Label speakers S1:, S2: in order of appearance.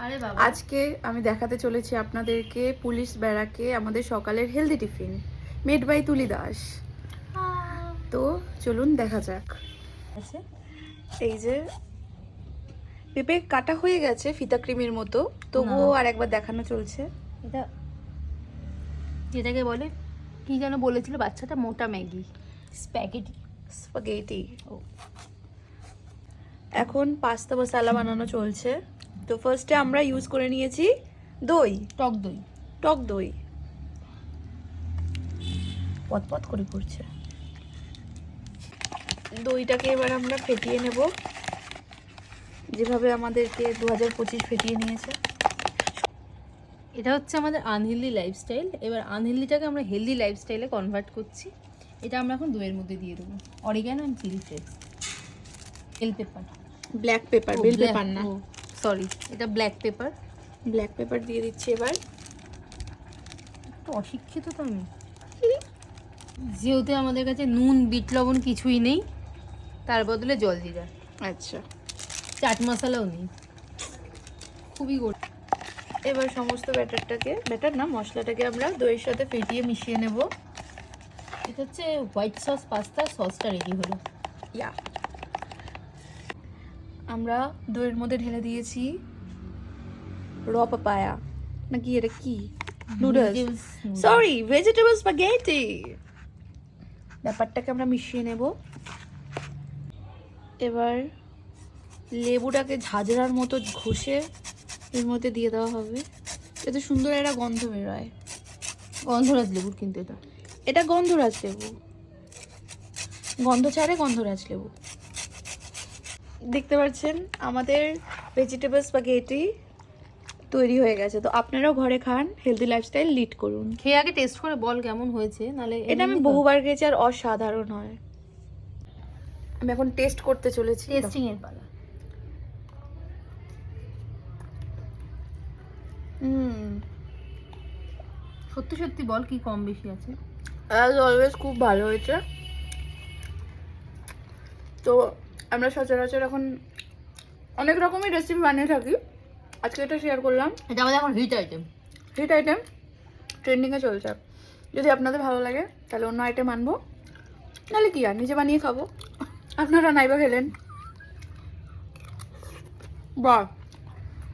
S1: আরে বাবা,
S2: আজকে আমি দেখাতে চলেছি আপনাদেরকে পুলিশ ব্যারাকে আমাদের সকালের হেলদি টিফিন মেড বাই তুলি দাস। তো চলুন দেখা যাক।
S1: আছে
S2: এই যে পেঁপে কাটা হয়ে গেছে ফিতা ক্রিমের মতো, তবুও আর একবার দেখানো চলছে।
S1: এটা যেটাকে বলে কি যেন বলেছিল বাচ্চাটা, মোটা ম্যাগি, স্প্যাগেটি।
S2: স্পাগেটি। এখন পাস্তা মশলা বানানো চলছে। তো ফার্স্টে আমরা ইউজ করে নিয়েছি দই,
S1: টক দই।
S2: টক দই। পতপত করে পড়ছে। দইটাকে এবার আমরা ফেটিয়ে নেব, যেভাবে আমাদেরকে 2025 ফেটিয়ে নিয়েছে।
S1: এটা হচ্ছে আমাদের আনহেলদি লাইফস্টাইল। এবার আনহেলদিটাকে আমরা হেলদি লাইফস্টাইলে কনভার্ট করছি। এটা আমরা এখন দইয়ের মধ্যে দিয়ে দেবো oregano and chilli flakes, bell pepper.
S2: Black pepper, bell pepper না,
S1: সরি, এটা ব্ল্যাক পেপার।
S2: ব্ল্যাক পেপার দিয়ে দিচ্ছি এবার।
S1: একটু অশিক্ষিত তো আমি, যেহেতু আমাদের কাছে নুন বিট লবণ কিছুই নেই, তার বদলে জল জিরা,
S2: আচ্ছা,
S1: চাট মশলাও নেই, খুবই গোটা।
S2: এবার সমস্ত ব্যাটার না মশলাটাকে আমরা দইয়ের সাথে ফেটিয়ে মিশিয়ে নেব।
S1: এটা হচ্ছে হোয়াইট সস পাস্তা, সসটা রেডি হলো।
S2: ইয়া, আমরা দইয়ের মধ্যে ঢেলে দিয়েছি র পাপায়া, নাকি এটা কি, নুডলস, সরি ভেজিটেবল স্প্যাগেটি। ব্যাপারটাকে আমরা মিশিয়ে নেব। এবার লেবুটাকে ঝাঁঝরার মতো ঘষে এর মধ্যে দিয়ে দেওয়া হবে, এতে সুন্দর একটা গন্ধ বেরোয়।
S1: গন্ধরাজ লেবুর কিন্তু
S2: এটা গন্ধরাজ লেবু, গন্ধ ছাড়ে গন্ধরাজ লেবু। দেখতে পাচ্ছেন আমাদের ভেজিটেবল স্প্যাগেটি তৈরি হয়ে গেছে। তো আপনারাও ঘরে খান, হেলদি লাইফস্টাইল লিড করুন।
S1: খেয়ে আগে টেস্ট করে বল কেমন হয়েছে, নালে
S2: এটা আমি বহুবার খেয়েছি আর অসাধারণ হয়। আমি এখন টেস্ট করতে চলেছি।
S1: টেস্টিং এর পালা। সত্যি সত্যি বল কি কম বেশি আছে।
S2: অ্যাজ অলওয়েজ খুব ভালো হয়েছে। তো আমরা সচরাচর এখন অনেক রকমই রেসিপি বানিয়ে থাকি, আজকে এটা শেয়ার করলাম।
S1: এটা আমাদের এখন হিট আইটেম।
S2: হিট আইটেম, ট্রেন্ডিংয়ে চলছে। যদি আপনাদের ভালো লাগে তাহলে অন্য আইটেম আনবো, নাহলে কি আর নিজে বানিয়ে খাবো। আপনারা নাইবা খেলেন, বাহ।